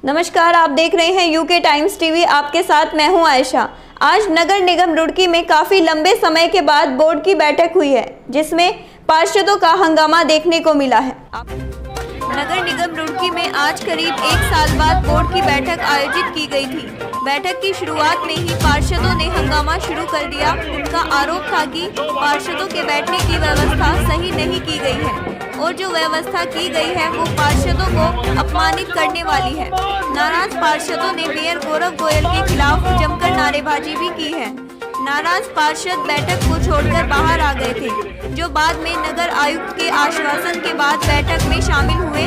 नमस्कार, आप देख रहे हैं यूके टाइम्स टीवी। आपके साथ मैं हूं आयशा। आज नगर निगम रुड़की में काफी लंबे समय के बाद बोर्ड की बैठक हुई है, जिसमें पार्षदों का हंगामा देखने को मिला है। नगर निगम रुड़की में आज करीब 1 साल बाद बोर्ड की बैठक आयोजित की गई थी। बैठक की शुरुआत में ही पार्षदों ने हंगामा शुरू कर दिया। उनका आरोप था कि पार्षदों के बैठने की व्यवस्था सही नहीं की गई है और जो व्यवस्था की गई है वो पार्षदों को अपमानित करने वाली है। नाराज पार्षदों ने मेयर गौरव गोयल के खिलाफ जमकर नारेबाजी भी की है। नाराज पार्षद बैठक को छोड़कर बाहर आ गए थे, जो बाद में नगर आयुक्त के आश्वासन के बाद बैठक में शामिल हुए।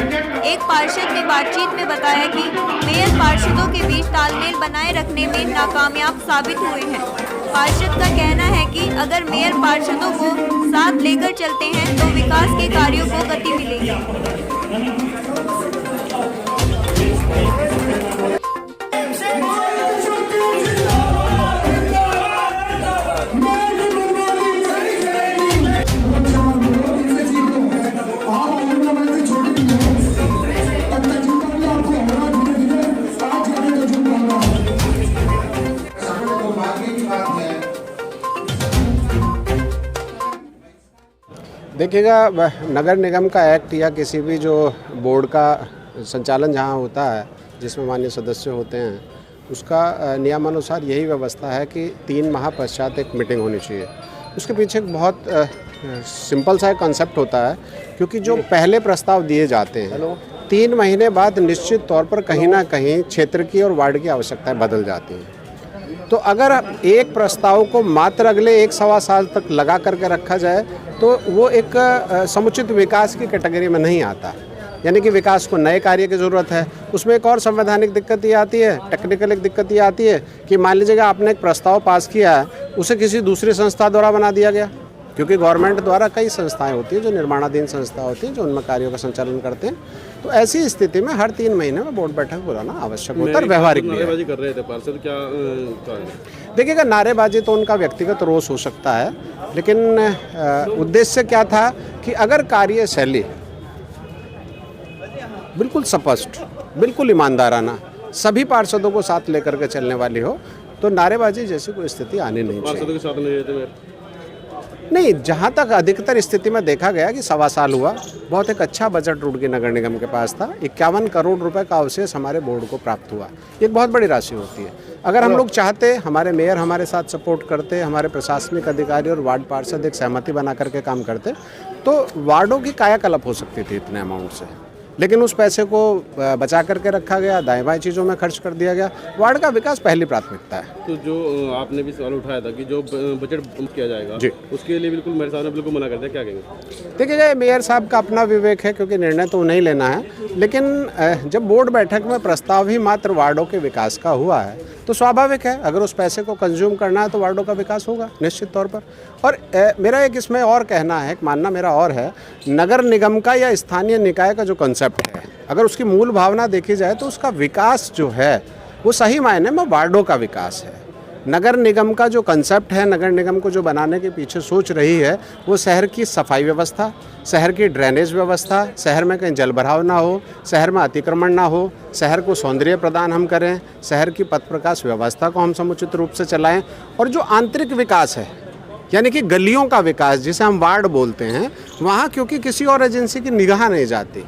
एक पार्षद ने बातचीत में बताया कि मेयर पार्षदों के बीच तालमेल बनाए रखने में नाकामयाब साबित हुए हैं। पार्षद का कहना है कि अगर मेयर पार्षदों को साथ लेकर चलते हैं तो विकास के कार्यों को गति मिलेगी। देखिएगा, नगर निगम का एक्ट या किसी भी जो बोर्ड का संचालन जहाँ होता है, जिसमें माननीय सदस्य होते हैं, उसका नियमानुसार यही व्यवस्था है कि 3 माह पश्चात एक मीटिंग होनी चाहिए। उसके पीछे एक बहुत सिंपल सा कॉन्सेप्ट होता है, क्योंकि जो पहले प्रस्ताव दिए जाते हैं 3 महीने बाद निश्चित तौर पर कहीं ना कहीं क्षेत्र की और वार्ड की आवश्यकताएँ बदल जाती हैं। तो अगर एक प्रस्ताव को मात्र अगले 1-1.25 साल तक लगा करके रखा जाए तो वो एक समुचित विकास की कैटेगरी में नहीं आता। यानी कि विकास को नए कार्य की ज़रूरत है। उसमें एक और संवैधानिक दिक्कत ये आती है, टेक्निकल एक दिक्कत ये आती है कि मान लीजिएगा आपने एक प्रस्ताव पास किया है, उसे किसी दूसरी संस्था द्वारा बना दिया गया, क्योंकि गवर्नमेंट द्वारा कई संस्थाएं होती हैं जो निर्माणाधीन संस्था होती हैं जो उनमें कार्यों का संचालन करते हैं। तो ऐसी स्थिति में हर 3 महीने में बोर्ड बैठक बुलाना आवश्यक होता है, व्यवहारिक भी है। नारेबाजी कर रहे थे पार्षद, क्या देखिएगा, नारेबाजी तो उनका व्यक्तिगत रोष हो सकता है, लेकिन उद्देश्य क्या था कि अगर कार्यशैली बिल्कुल स्पष्ट, बिल्कुल ईमानदाराना, सभी पार्षदों को साथ लेकर के चलने वाली हो तो नारेबाजी जैसी कोई स्थिति आनी नहीं चाहिए। पार्षदों के साथ नहीं रहते नहीं, जहाँ तक अधिकतर स्थिति में देखा गया कि 1.25 साल हुआ, बहुत एक अच्छा बजट रुड़की नगर निगम के पास था। 51 करोड़ रुपए का अवशेष हमारे बोर्ड को प्राप्त हुआ। एक बहुत बड़ी राशि होती है। अगर हम लोग चाहते, हमारे मेयर हमारे साथ सपोर्ट करते, हमारे प्रशासनिक अधिकारी और वार्ड पार्षद एक सहमति बना करके काम करते, तो वार्डों की कायाकल्प हो सकती थी इतने अमाउंट से। लेकिन उस पैसे को बचा करके रखा गया, दाएं बाएं चीज़ों में खर्च कर दिया गया। वार्ड का विकास पहली प्राथमिकता है। तो जो आपने भी सवाल उठाया था कि जो बजट किया जाएगा जी, उसके लिए बिल्कुल मेरे साहब ने बिल्कुल मना कर दिया, क्या कहेंगे? देखिए, मेयर साहब का अपना विवेक है, क्योंकि निर्णय तो नहीं लेना है। लेकिन जब बोर्ड बैठक में प्रस्ताव ही मात्र वार्डों के विकास का हुआ है तो स्वाभाविक है, अगर उस पैसे को कंज्यूम करना है तो वार्डों का विकास होगा निश्चित तौर पर। और मेरा एक इसमें और कहना है, एक मानना मेरा और है, नगर निगम का या स्थानीय निकाय का जो कंसेप्ट है, अगर उसकी मूल भावना देखी जाए तो उसका विकास जो है वो सही मायने में वार्डों का विकास है। नगर निगम का जो कंसेप्ट है, नगर निगम को जो बनाने के पीछे सोच रही है, वो शहर की सफाई व्यवस्था, शहर की ड्रेनेज व्यवस्था, शहर में कहीं जल भराव ना हो, शहर में अतिक्रमण ना हो, शहर को सौंदर्य प्रदान हम करें, शहर की पथ प्रकाश व्यवस्था को हम समुचित रूप से चलाएं, और जो आंतरिक विकास है, यानी कि गलियों का विकास जिसे हम वार्ड बोलते हैं, वहाँ क्योंकि किसी और एजेंसी की निगाह नहीं जाती।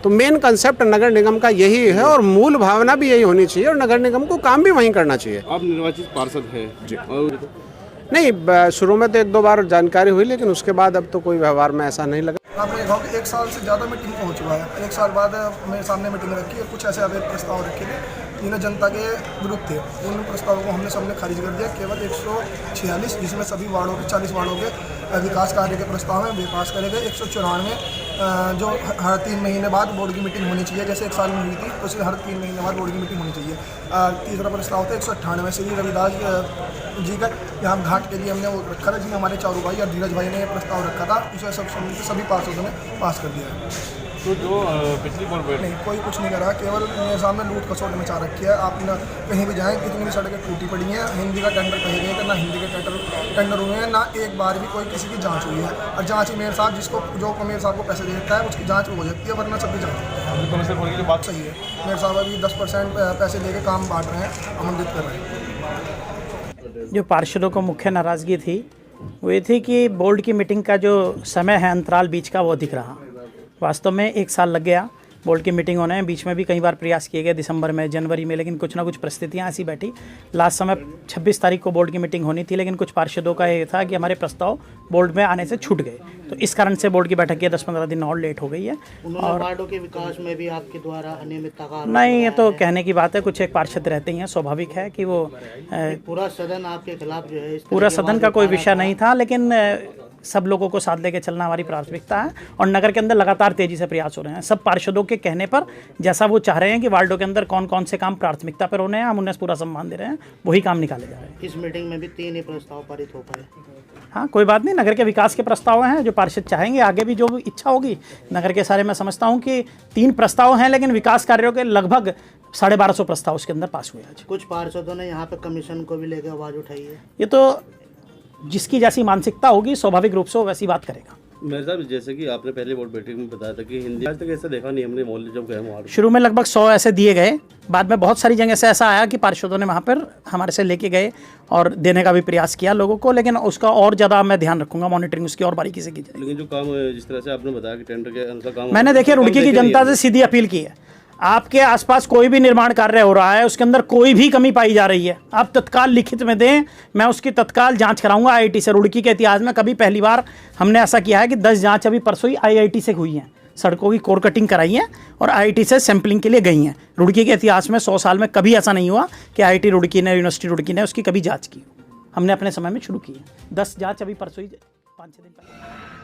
तो मेन कंसेप्ट नगर निगम का यही है और मूल भावना भी यही होनी चाहिए, और नगर निगम को काम भी वहीं करना चाहिए। आप निर्वाचित पार्षद हैं जी, और नहीं, शुरू में तो 1-2 बार जानकारी हुई, लेकिन उसके बाद अब तो कोई व्यवहार में ऐसा नहीं लगा। आपने देखा कि 1 साल से ज़्यादा मीटिंग हो चुका है। 1 साल बाद मेरे सामने मीटिंग रखी है, कुछ ऐसे अवैध प्रस्ताव रखे थे जिन्हें जनता के विरुद्ध थे। उन प्रस्तावों को हमने सबने खारिज कर दिया। केवल 146, जिसमें सभी वार्डों के 40 वार्डों के विकास कार्य के प्रस्ताव हैं, वे पास करे गए। 194 जो हर 3 महीने बाद बोर्ड की मीटिंग होनी चाहिए, जैसे 1 साल में हुई थी, तो उसके हर 3 महीने बाद बोर्ड की मीटिंग होनी चाहिए। तीसरा प्रस्ताव था 198 श्री रविदास जी का, यहाँ घाट के लिए हमने वो रखा था, जिसमें हमारे चारू भाई और धीरज भाई ने प्रस्ताव रखा था, उसे सभी पार्षदों ने पास कर दिया है। तो जो पिछली बार नहीं, कोई कुछ नहीं करा, केवल मेरे सामने लूट खसोट मचा रखी है। आप न कहीं भी जाएँ, कितनी भी सड़कें टूटी पड़ी हैं, हिंदी का टेंडर कहे गए थे, ना हिंदी के टेंडर हुए हैं, ना एक बार भी कोई किसी की जांच हुई है। और जांच ही मेयर साहब जो मेयर साहब को पैसे देता है, उसकी जांच हो जाती है, वरना सभी जांच। बात सही है। मेयर साहब अभी 10% पैसे लेके काम बांट रहे हैं, आमंत्रित कर रहे हैं। जो पार्षदों को मुख्य नाराज़गी थी वो ये थी कि बोर्ड की मीटिंग का जो समय है अंतराल बीच का वो दिख रहा। वास्तव में 1 साल लग गया बोर्ड की मीटिंग होने में। बीच में भी कई बार प्रयास किए गए दिसंबर में, जनवरी में, लेकिन कुछ ना कुछ परिस्थितियां ऐसी बैठी। लास्ट समय 26 तारीख को बोर्ड की मीटिंग होनी थी, लेकिन कुछ पार्षदों का ये था कि हमारे प्रस्ताव बोर्ड में आने से छूट गए, तो इस कारण से बोर्ड की बैठक की 10-15 दिन और लेट हो गई है। और वार्डों के विकास में भी आपके द्वारा अनियमितता का आरोप नहीं, ये तो कहने की बात है, कुछ एक पार्षद रहते ही हैं, स्वाभाविक है कि वो पूरा सदन आपके खिलाफ जो है पूरा सदन का कोई विषय नहीं था, लेकिन सब लोगों को साथ लेके चलना हमारी प्राथमिकता है और नगर के अंदर लगातार तेजी से प्रयास हो रहे हैं। सब पार्षदों के कहने पर जैसा वो चाह रहे हैं कि वार्डों के अंदर कौन कौन से काम प्राथमिकता पर होने हैं, हम उन्हें पूरा सम्मान दे रहे हैं, वही काम निकाले जा रहे हैं। इस मीटिंग में भी 3 ही प्रस्ताव पारित हो पाए। हाँ, कोई बात नहीं, नगर के विकास के प्रस्ताव हैं जो पार्षद चाहेंगे, आगे भी जो इच्छा होगी नगर के सारे। मैं समझता हूँ कि 3 प्रस्ताव हैं, लेकिन विकास कार्यों के लगभग 1250 प्रस्ताव उसके अंदर पास हुए आज। कुछ पार्षदों ने यहाँ पे कमीशन को भी लेकर आवाज़ उठाई है। ये तो जिसकी जैसी मानसिकता होगी स्वाभाविक रूप से वो वैसी बात करेगा। मेयर साहब, जैसे कि आपने पहले बोर्ड बैठक में बताया था कि हिंदी, आज तक ऐसा देखा नहीं हमने मोहल्ले जब गए वहाँ। शुरू में लगभग 100 ऐसे दिए गए, बाद में बहुत सारी जगह से ऐसा आया कि पार्षदों ने वहाँ पर हमारे से लेके गए और देने का भी प्रयास किया लोगों को, लेकिन उसका और ज़्यादा मैं ध्यान रखूंगा, मॉनिटरिंग उसकी और बारीकी से की जाए। लेकिन जो काम जिस तरह से आपने बताया कि टेंडर के अनुसार काम, मैंने देखिए रुड़की की जनता से सीधी अपील की है, आपके आसपास कोई भी निर्माण कार्य हो रहा है उसके अंदर कोई भी कमी पाई जा रही है, आप तत्काल लिखित में दें, मैं उसकी तत्काल जांच कराऊंगा आईआईटी से। रुड़की के इतिहास में कभी पहली बार हमने ऐसा किया है कि 10 जांच अभी परसों ही आईआईटी से हुई हैं, सड़कों की कोर कटिंग कराई है और आईआईटी से सैंपलिंग के लिए गई हैं। रुड़की के इतिहास में 100 साल में कभी ऐसा नहीं हुआ कि आईआईटी रुड़की ने, यूनिवर्सिटी रुड़की ने उसकी कभी जाँच की। हमने अपने समय में शुरू की है 10 जाँच, अभी परसों ही 5-6 दिन पहले।